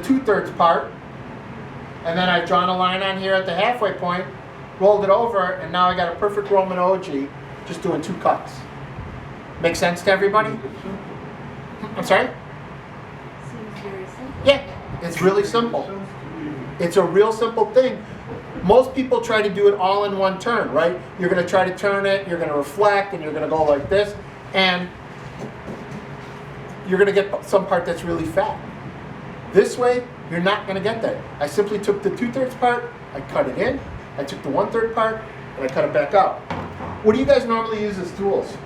the 2/3 part, and then I've drawn a line on here at the halfway point, rolled it over, and now I got a perfect Roman ogee, just doing 2 cuts. Make sense to everybody? I'm sorry? Seems very simple. Yeah, it's really simple. It's a real simple thing. Most people try to do it all in one turn, right? You're going to try to turn it, you're going to reflect, and you're going to go like this, and you're going to get some part that's really fat. This way, you're not going to get that. I simply took the 2/3 part, I cut it in, I took the 1/3 part, and I cut it back out. What do you guys normally use as tools?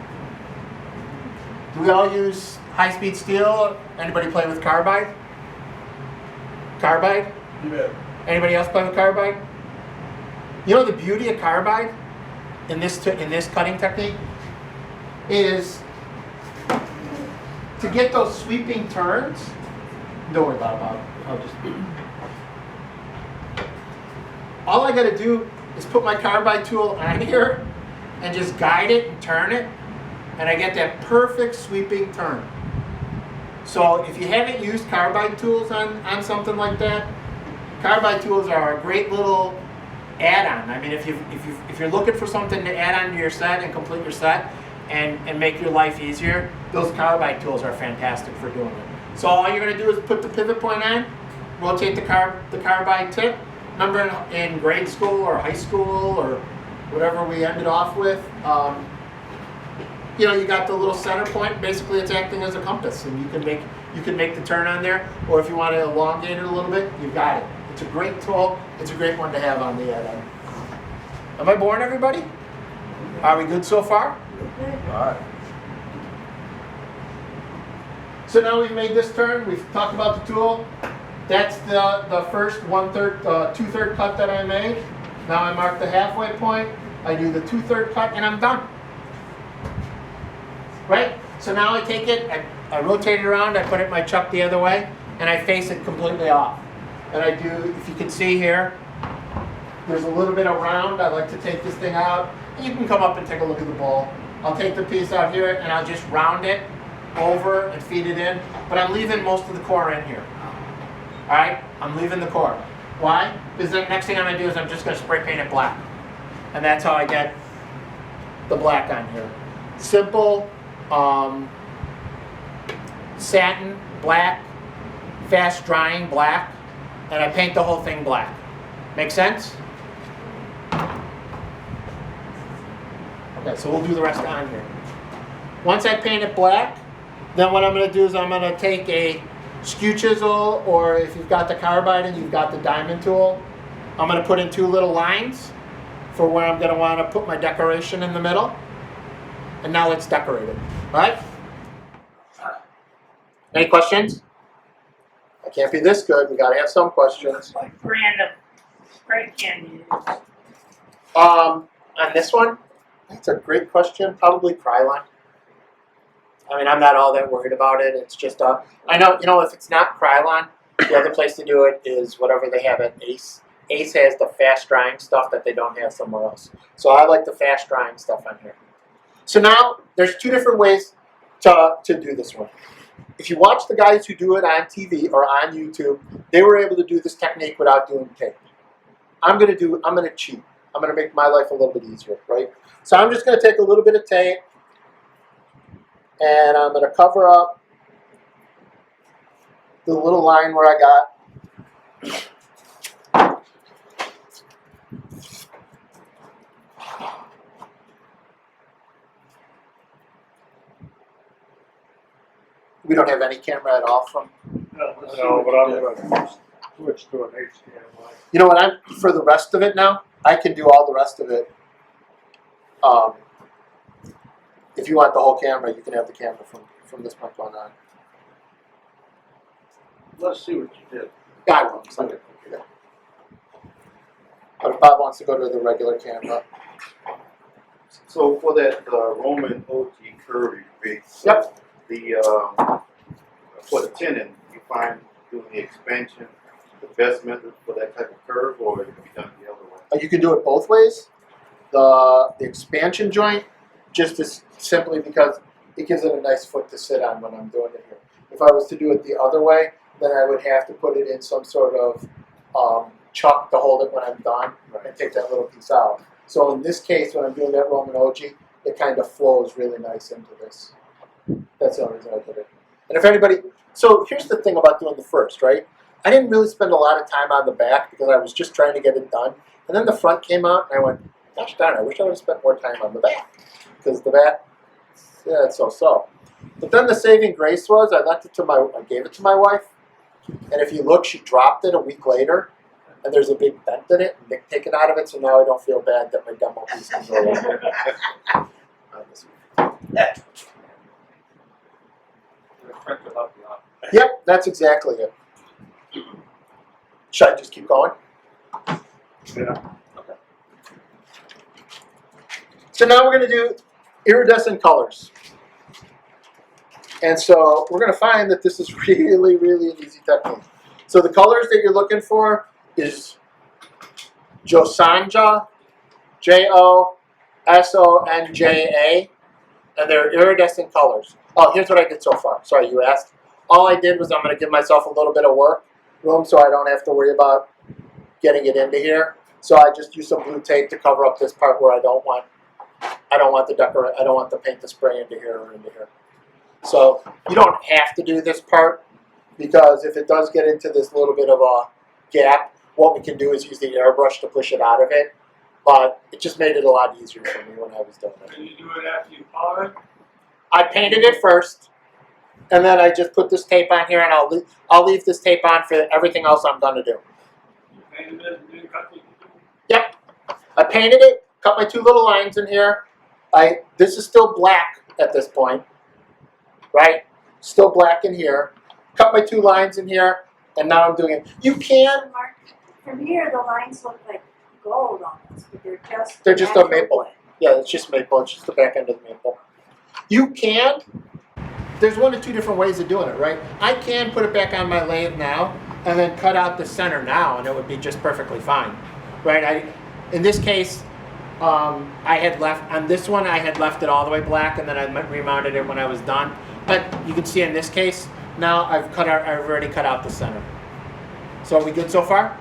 Do we all use high-speed steel? Anybody play with carbide? Carbide? Yeah. Anybody else play with carbide? You know the beauty of carbide in this cutting technique is to get those sweeping turns. Don't worry about it. I'll just. All I got to do is put my carbide tool on here and just guide it and turn it, and I get that perfect sweeping turn. So if you haven't used carbide tools on something like that, carbide tools are a great little add-on. I mean, if you're looking for something to add on to your set and complete your set and make your life easier, those carbide tools are fantastic for doing it. So all you're going to do is put the pivot point on, rotate the carbide tip. Remember in grade school or high school or whatever we ended off with, you know, you got the little center point. Basically, it's acting as a compass, and you can make the turn on there. Or if you want to elongate it a little bit, you've got it. It's a great tool. It's a great one to have on the end. Am I boring everybody? Are we good so far? All right. So now we've made this turn. We've talked about the tool. That's the first 2/3 cut that I made. Now I mark the halfway point. I do the 2/3 cut, and I'm done. Right? So now I take it, I rotate it around, I put it in my chuck the other way, and I face it completely off. And I do, if you can see here, there's a little bit of round. I like to take this thing out. And you can come up and take a look at the bowl. I'll take the piece out here and I'll just round it over and feed it in. But I'm leaving most of the core in here. All right? I'm leaving the core. Why? Because the next thing I'm going to do is I'm just going to spray paint it black. And that's how I get the black on here. Simple, satin, black, fast drying black. And I paint the whole thing black. Make sense? Okay, so we'll do the rest on here. Once I paint it black, then what I'm going to do is I'm going to take a skew chisel, or if you've got the carbide and you've got the diamond tool, I'm going to put in 2 little lines for where I'm going to want to put my decoration in the middle. And now let's decorate it. All right? Any questions? I can't be this good. We got to have some questions. What brand of spray can you use? On this one, that's a great question. Probably Krylon. I mean, I'm not all that worried about it. It's just I know, you know, if it's not Krylon, the other place to do it is whatever they have at Ace. Ace has the fast drying stuff that they don't have somewhere else. So I like the fast drying stuff on here. So now there's 2 different ways to do this one. If you watch the guys who do it on TV or on YouTube, they were able to do this technique without doing tape. I'm going to cheat. I'm going to make my life a little bit easier, right? So I'm just going to take a little bit of tape and I'm going to cover up the little line where I got. We don't have any camera at all from. No, but I'm going to switch to an HDMI. You know what? For the rest of it now, I can do all the rest of it. If you want the whole camera, you can have the camera from this point on. Let's see what you did. Yeah, I will. Yeah. But if Bob wants to go to the regular camera. So for that Roman ogee curve you create, Yep. For the tenon, you find doing the expansion the best method for that type of curve, or it can be done the other way? You can do it both ways. The expansion joint just is simply because it gives it a nice foot to sit on when I'm doing it here. If I was to do it the other way, then I would have to put it in some sort of chuck to hold it when I'm done and take that little piece out. So in this case, when I'm doing that Roman ogee, it kind of flows really nice into this. That's the only reason I did it. And if anybody, so here's the thing about doing the first, right? I didn't really spend a lot of time on the back because I was just trying to get it done. And then the front came out and I went, gosh darn, I wish I would have spent more time on the back. Because the back, yeah, it's so-so. But then the saving grace was I gave it to my wife. And if you look, she dropped it a week later. And there's a big dent in it, and Nick take it out of it, so now I don't feel bad that my demo piece is all over. Yep, that's exactly it. Should I just keep going? Yeah. Okay. So now we're going to do iridescent colors. And so we're going to find that this is really, really an easy technique. So the colors that you're looking for is Josanja, Josonja, and they're iridescent colors. Oh, here's what I did so far. Sorry, you asked. All I did was I'm going to give myself a little bit of room so I don't have to worry about getting it into here. So I just use some blue tape to cover up this part where I don't want the paint to spray into here or into here. So you don't have to do this part because if it does get into this little bit of a gap, what we can do is use the airbrush to push it out of it. But it just made it a lot easier for me when I was doing it. Can you do it after you color it? I painted it first, and then I just put this tape on here, and I'll leave this tape on for everything else I'm going to do. You painted it and then cut it? Yep. I painted it, cut my 2 little lines in here. This is still black at this point, right? Still black in here. Cut my 2 lines in here, and now I'm doing it. You can. Mark, from here, the lines look like gold almost, but They're just a natural maple. wood. Yeah, it's just maple. It's just the back end of the maple. You can. There's 1 or 2 different ways of doing it, right? I can put it back on my lathe now and then cut out the center now, and it would be just perfectly fine, right? In this case, I had left on this one. I had left it all the way black, and then I remounted it when I was done. But you can see in this case now I've already cut out the center. So are we good so far?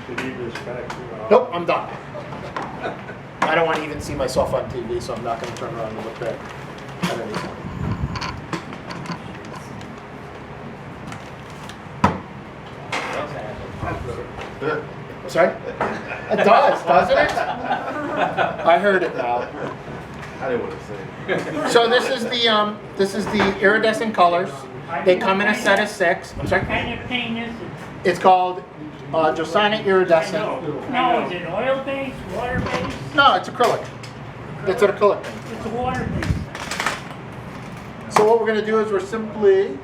You need this back. Nope, I'm done. I don't want to even see myself on TV, so I'm not going to turn around and look back at anything. Sorry? It does, doesn't it? I heard it now. I didn't want to say it. So this is the iridescent colors. They come in a set of 6. I'm sorry. What kind of paint is it? It's called Josana Iridescent. No, is it oil-based, water-based? No, it's acrylic. It's an acrylic paint. It's a water-based. So what we're going to do is we're simply,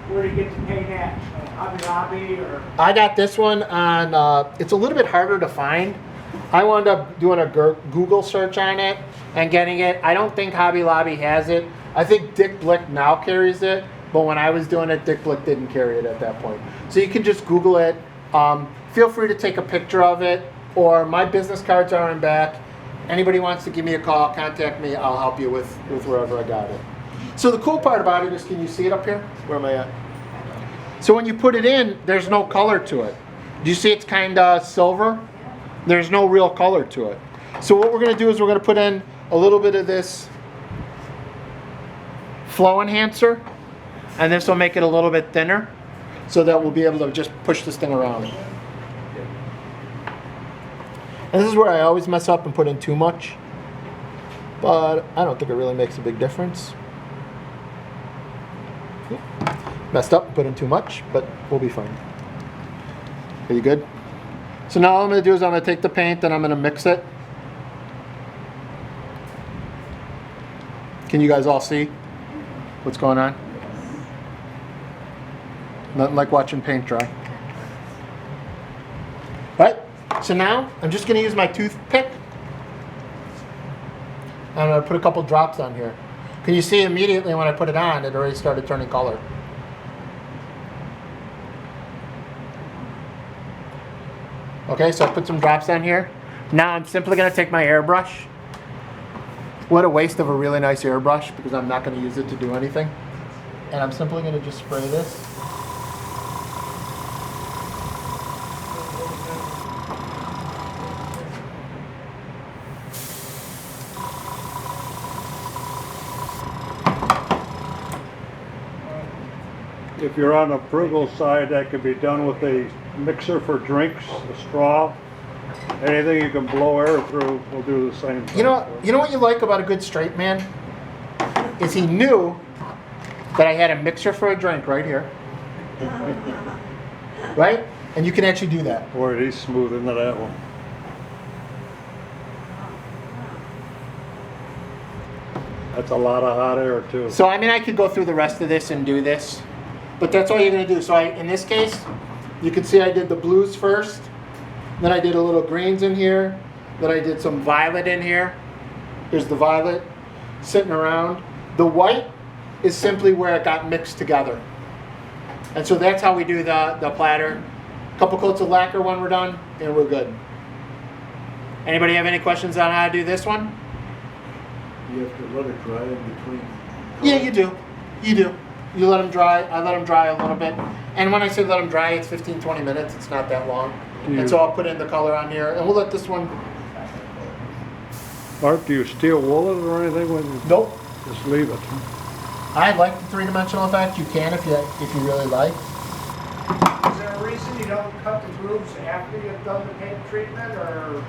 Where do you get the paint at? Hobby Lobby or? I got this one on, it's a little bit harder to find. I wound up doing a Google search on it and getting it. I don't think Hobby Lobby has it. I think Dick Blick now carries it, but when I was doing it, Dick Blick didn't carry it at that point. So you can just Google it. Feel free to take a picture of it, or my business cards are in back. Anybody wants to give me a call, contact me. I'll help you with wherever I got it. So the cool part about it is, can you see it up here? Where am I at? So when you put it in, there's no color to it. Do you see it's kind of silver? There's no real color to it. So what we're going to do is we're going to put in a little bit of this flow enhancer, and this will make it a little bit thinner so that we'll be able to just push this thing around. And this is where I always mess up and put in too much, but I don't think it really makes a big difference. Messed up and put in too much, but we'll be fine. Are you good? So now all I'm going to do is I'm going to take the paint and I'm going to mix it. Can you guys all see what's going on? Nothing like watching paint dry. Right? So now I'm just going to use my toothpick. I'm going to put a couple drops on here. Can you see immediately when I put it on, it already started turning color. Okay, so I put some drops on here. Now I'm simply going to take my airbrush What a waste of a really nice airbrush because I'm not going to use it to do anything. And I'm simply going to just spray this. If you're on the frugal side, that can be done with a mixer for drinks, a straw. Anything you can blow air through will do the same thing. You know what you like about a good straight man? Is he knew that I had a mixer for a drink right here. Right? And you can actually do that. Boy, he's smooth into that one. That's a lot of hot air too. So I mean I could go through the rest of this and do this. But that's all you're going to do. So in this case, you can see I did the blues first. Then I did a little greens in here. Then I did some violet in here. Here's the violet sitting around. The white is simply where it got mixed together. And so that's how we do the platter. A couple coats of lacquer when we're done, and we're good. Anybody have any questions on how to do this one? You have to let it dry in between. Yeah, you do. You do. You let them dry. I let them dry a little bit. And when I say let them dry, it's 15, 20 minutes. It's not that long. And so I'll put in the color on here, and we'll let this one. Art, do you steel wool it or anything when you Nope. just leave it? I like the three-dimensional effect. You can if you really like. Is there a reason you don't cut the grooves after you've done the paint treatment, or?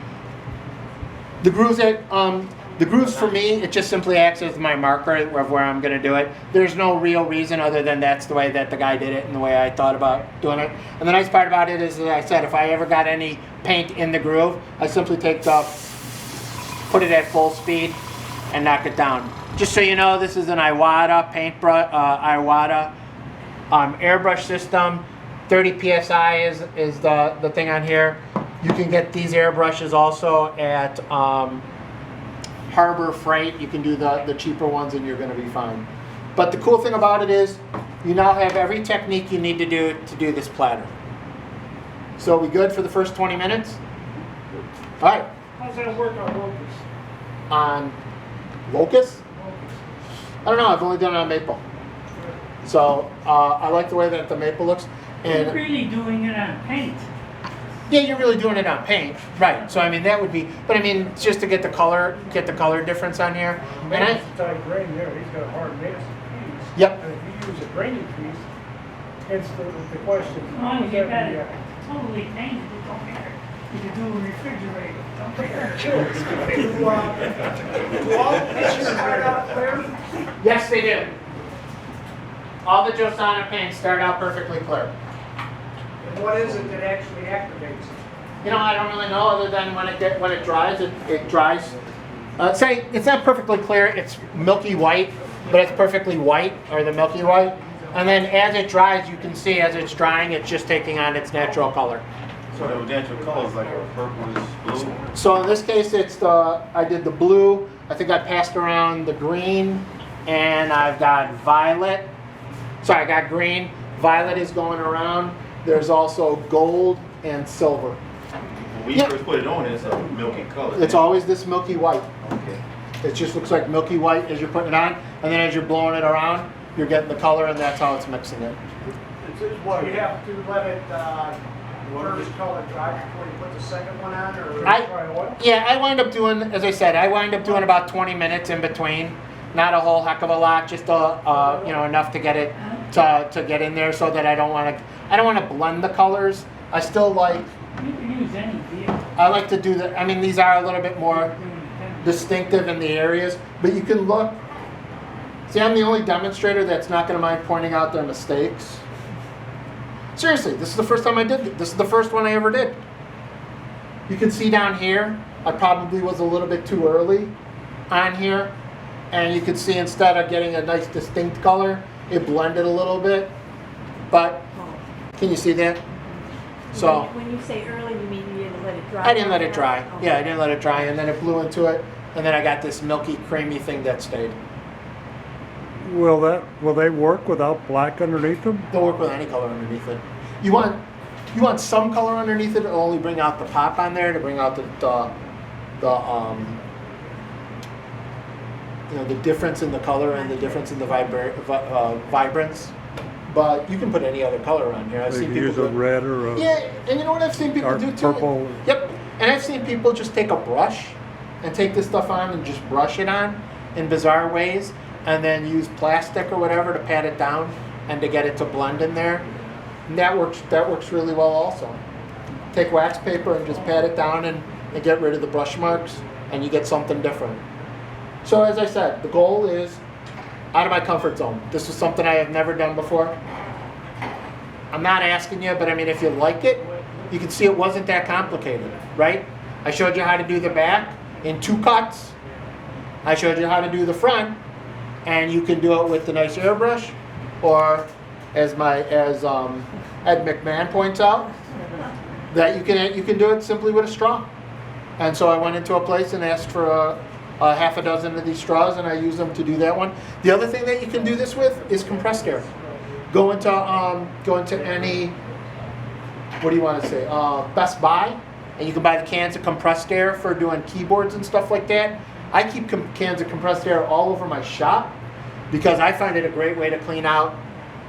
The grooves for me, it just simply acts as my marker of where I'm going to do it. There's no real reason other than that's the way that the guy did it and the way I thought about doing it. And the nice part about it is, as I said, if I ever got any paint in the groove, I simply put it at full speed and knock it down. Just so you know, this is an Iwata paintbrush, airbrush system. 30 psi is the thing on here. You can get these airbrushes also at Harbor Freight. You can do the cheaper ones and you're going to be fine. But the cool thing about it is you now have every technique you need to do this platter. So we good for the first 20 minutes? All right. How's that work on locust? On locust? I don't know. I've only done it on maple. So I like the way that the maple looks. You're And really doing it on paint. yeah, you're really doing it on paint, right? So I mean that would be, but I mean it's just to get the color difference on here. And I, It's a grain there, he's got a hard mix piece. Yep. And if you use a grainy piece, it's the question. As long as you got it totally painted, it don't matter. You can do a refrigerator, don't matter. Do all the pictures start out clear? yes, they do. All the Josana paints start out perfectly clear. And what is it that actually activates it? You know, I don't really know other than when it dries, it dries. Say it's not perfectly clear. It's milky white, but it's perfectly white, or the milky white. And then as it dries, you can see as it's drying, it's just taking on its natural color. So the natural color is like a purplish blue. So in this case, I did the blue. I think I passed around the green, and I've got violet. Sorry, I got green. Violet is going around. There's also gold and silver. When we Yeah. first put it on, it's a milky color. It's always this milky white. Okay. It just looks like milky white as you're putting it on, and then as you're blowing it around, you're getting the color, and that's how it's mixing it. You have to let it first color dry before you put the second one on, or try oil? Yeah, I wind up doing, as I said, about 20 minutes in between. Not a whole heck of a lot, just enough to get it to get in there, so that I don't want to blend the colors. I still like. You can use any vehicle. I like to do that. I mean, these are a little bit more distinctive in the areas, but you can look. See, I'm the only demonstrator that's not going to mind pointing out their mistakes. Seriously, this is the first time I did it. This is the first one I ever did. You can see down here, I probably was a little bit too early on here. And you can see instead of getting a nice distinct color, it blended a little bit. But, can you see that? So, When you say early, you mean you didn't let it dry? I didn't let it dry. Okay. Yeah, I didn't let it dry, and then it blew into it. And then I got this milky, creamy thing that stayed. Will they work without black underneath them? They'll work with any color underneath it. You want some color underneath it, it'll only bring out the pop on there to bring out the you know, the difference in the color and the difference in the vibrance. But you can put any other color on here. I've So you seen can people use a do. red or a Yeah, and you know what I've seen people dark do too? purple. Yep. And I've seen people just take a brush and take this stuff on and just brush it on in bizarre ways, and then use plastic or whatever to pat it down and to get it to blend in there. And that works really well also. Take wax paper and just pat it down and get rid of the brush marks, and you get something different. So as I said, the goal is out of my comfort zone. This is something I have never done before. I'm not asking you, but I mean, if you like it, you can see it wasn't that complicated, right? I showed you how to do the back in 2 cuts. I showed you how to do the front, and you can do it with the nice airbrush, or as Ed McMahon points out, that you can do it simply with a straw. And so I went into a place and asked for a half a dozen of these straws, and I use them to do that one. The other thing that you can do this with is compressed air. Go into any, what do you want to say, Best Buy, and you can buy the cans of compressed air for doing keyboards and stuff like that. I keep cans of compressed air all over my shop because I find it a great way to clean out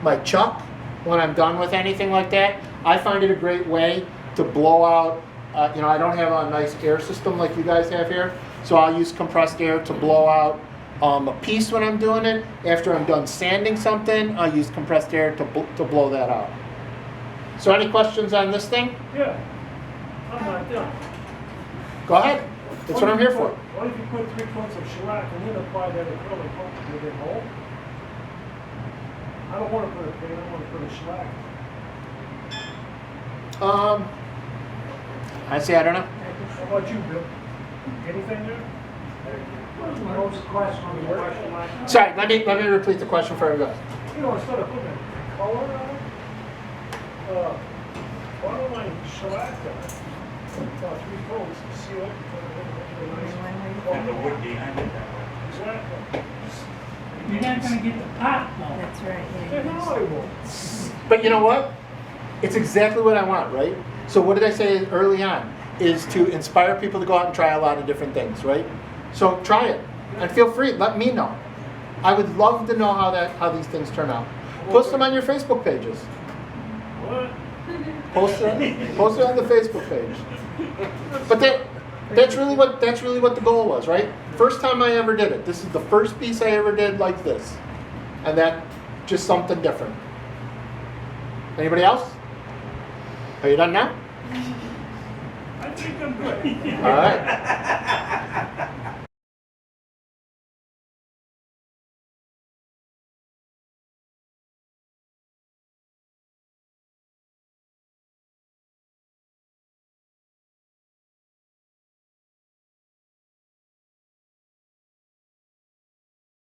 my chuck when I'm done with anything like that. I find it a great way to blow out, I don't have a nice air system like you guys have here, so I'll use compressed air to blow out a piece when I'm doing it. After I'm done sanding something, I'll use compressed air to blow that out. So any questions on this thing? Yeah, I'm not done. Go ahead. That's what I'm here for. What if you put 3 coats of shellac and then apply that acrylic coat to the hole? I don't want to put a paint, I want to put a shellac. I see, I don't know. How about you, Bill? Anything there? What was the question? Sorry, let me repeat the question for everybody. You know, instead of putting a color on it, why don't I shellac that? About 3 coats, seal it, put a nice. And the wood behind it. Exactly. You're not gonna get the pop though. That's right, Yeah, yeah. no, I won't. But you know what? It's exactly what I want, right? So what did I say early on? Is to inspire people to go out and try a lot of different things, right? So try it, and feel free. Let me know. I would love to know how these things turn out. Post them on your Facebook pages. What? Post it on the Facebook page. But that's really what the goal was, right? First time I ever did it. This is the first piece I ever did like this, and that just something different. Anybody else? Are you done now? I think I'm good. All right.